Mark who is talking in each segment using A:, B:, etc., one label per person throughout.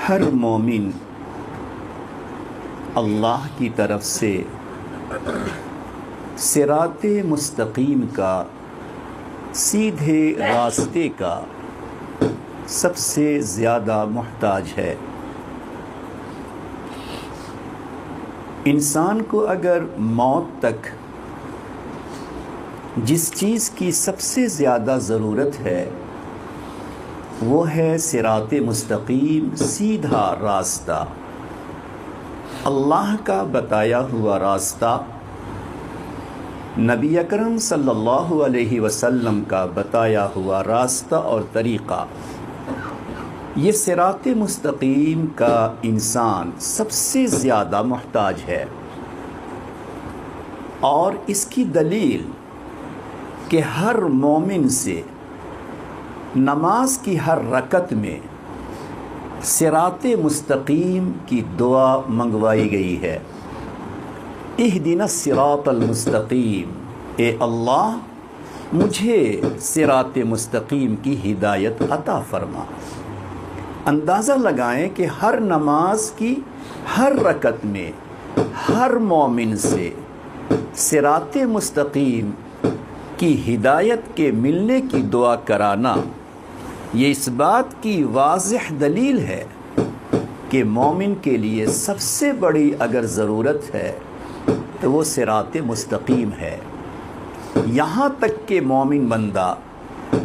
A: ہر مومن اللہ کی طرف سے صراط مستقیم کا، سیدھے راستے کا سب سے زیادہ محتاج ہے۔ انسان کو اگر موت تک جس چیز کی سب سے زیادہ ضرورت ہے وہ ہے صراط مستقیم، سیدھا راستہ، اللہ کا بتایا ہوا راستہ، نبی اکرم صلی اللہ علیہ وسلم کا بتایا ہوا راستہ اور طریقہ۔ یہ صراط مستقیم کا انسان سب سے زیادہ محتاج ہے، اور اس کی دلیل کہ ہر مومن سے نماز کی ہر رکعت میں صراط مستقیم کی دعا منگوائی گئی ہے۔ اہدنا الصراط المستقیم، اے اللہ مجھے صراط مستقیم کی ہدایت عطا فرما۔ اندازہ لگائیں کہ ہر نماز کی ہر رکعت میں ہر مومن سے صراط مستقیم کی ہدایت کے ملنے کی دعا کرانا، یہ اس بات کی واضح دلیل ہے کہ مومن کے لیے سب سے بڑی اگر ضرورت ہے تو وہ صراط مستقیم ہے۔ یہاں تک کہ مومن بندہ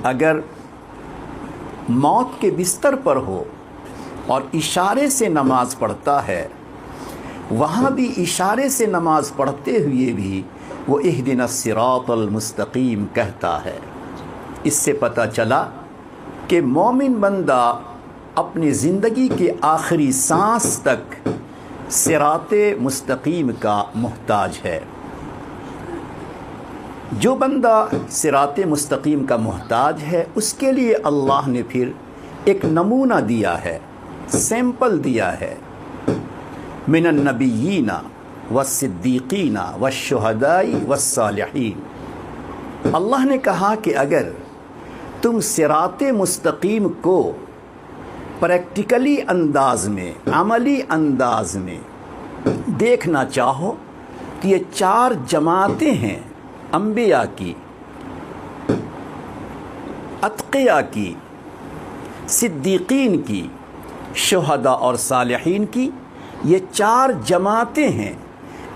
A: اگر موت کے بستر پر ہو اور اشارے سے نماز پڑھتا ہے، وہاں بھی اشارے سے نماز پڑھتے ہوئے بھی وہ اہدنا الصراط المستقیم کہتا ہے۔ اس سے پتہ چلا کہ مومن بندہ اپنی زندگی کے آخری سانس تک صراط مستقیم کا محتاج ہے۔ جو بندہ صراط مستقیم کا محتاج ہے اس کے لیے اللہ نے پھر ایک نمونہ دیا ہے، سیمپل دیا ہے۔ من النبیین والصدیقین والشہداء والصالحین، اللہ نے کہا کہ اگر تم صراط مستقیم کو پریکٹیکلی انداز میں، عملی انداز میں دیکھنا چاہو تو یہ 4 جماعتیں ہیں، انبیاء کی، اتقیاء کی، صدیقین کی، شہداء اور صالحین کی، یہ 4 جماعتیں ہیں۔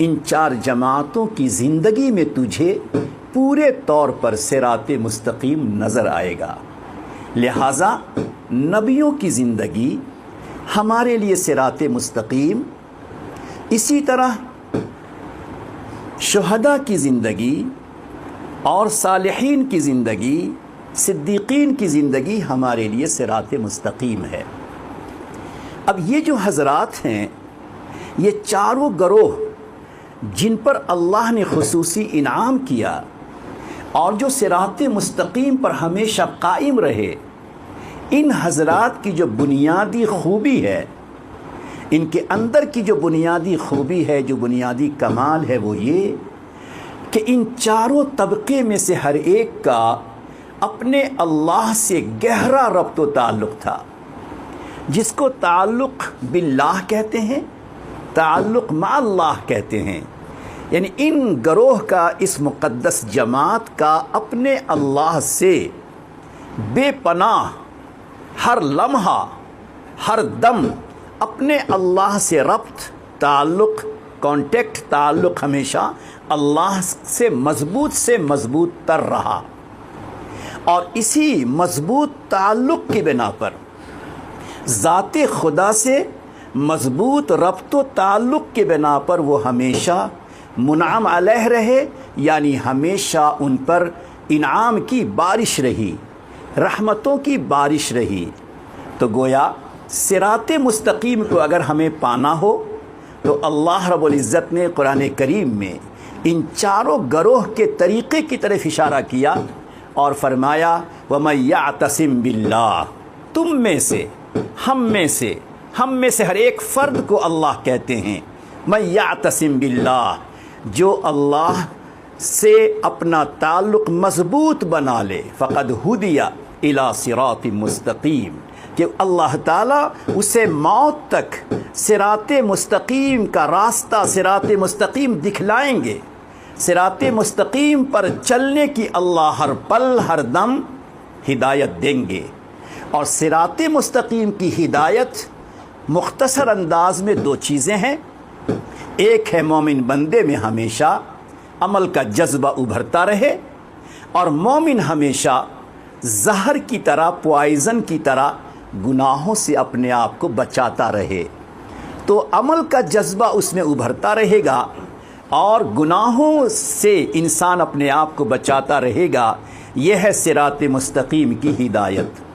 A: ان 4 جماعتوں کی زندگی میں تجھے پورے طور پر صراط مستقیم نظر آئے گا۔ لہٰذا نبیوں کی زندگی ہمارے لیے صراط مستقیم، اسی طرح شہداء کی زندگی اور صالحین کی زندگی، صدیقین کی زندگی ہمارے لیے صراط مستقیم ہے۔ اب یہ جو حضرات ہیں، یہ چاروں گروہ جن پر اللہ نے خصوصی انعام کیا اور جو صراط مستقیم پر ہمیشہ قائم رہے، ان حضرات کی جو بنیادی خوبی ہے، ان کے اندر کی جو بنیادی خوبی ہے، جو بنیادی کمال ہے، وہ یہ کہ ان چاروں طبقے میں سے ہر ایک کا اپنے اللہ سے گہرا ربط و تعلق تھا، جس کو تعلق باللہ کہتے ہیں، تعلق مع اللہ کہتے ہیں۔ یعنی ان گروہ کا، اس مقدس جماعت کا اپنے اللہ سے بے پناہ، ہر لمحہ، ہر دم اپنے اللہ سے ربط، تعلق، کانٹیکٹ، تعلق ہمیشہ اللہ سے مضبوط تر رہا، اور اسی مضبوط تعلق کی بنا پر ذات خدا سے مضبوط ربط و تعلق کے بنا پر وہ ہمیشہ منعم علیہ رہے، یعنی ہمیشہ ان پر انعام کی بارش رہی، رحمتوں کی بارش رہی۔ تو گویا صراط مستقیم کو اگر ہمیں پانا ہو تو اللہ رب العزت نے قرآن کریم میں ان چاروں گروہ کے طریقے کی طرف اشارہ کیا اور فرمایا وَمَن يَعْتَصِم بِاللَّهِ، تم میں سے، ہم میں سے ہر ایک فرد کو اللہ کہتے ہیں، من یعتصم باللہ، جو اللہ سے اپنا تعلق مضبوط بنا لے، فقد ہدی الی صراط مستقیم، کہ اللہ تعالیٰ اسے موت تک صراط مستقیم کا راستہ، صراط مستقیم دکھلائیں گے۔ صراط مستقیم پر چلنے کی اللہ ہر پل ہر دم ہدایت دیں گے۔ اور صراط مستقیم کی ہدایت مختصر انداز میں دو چیزیں ہیں۔ ایک ہے مومن بندے میں ہمیشہ عمل کا جذبہ ابھرتا رہے، اور مومن ہمیشہ زہر کی طرح، پوائزن کی طرح گناہوں سے اپنے آپ کو بچاتا رہے۔ تو عمل کا جذبہ اس میں ابھرتا رہے گا اور گناہوں سے انسان اپنے آپ کو بچاتا رہے گا۔ یہ ہے صراط مستقیم کی ہدایت۔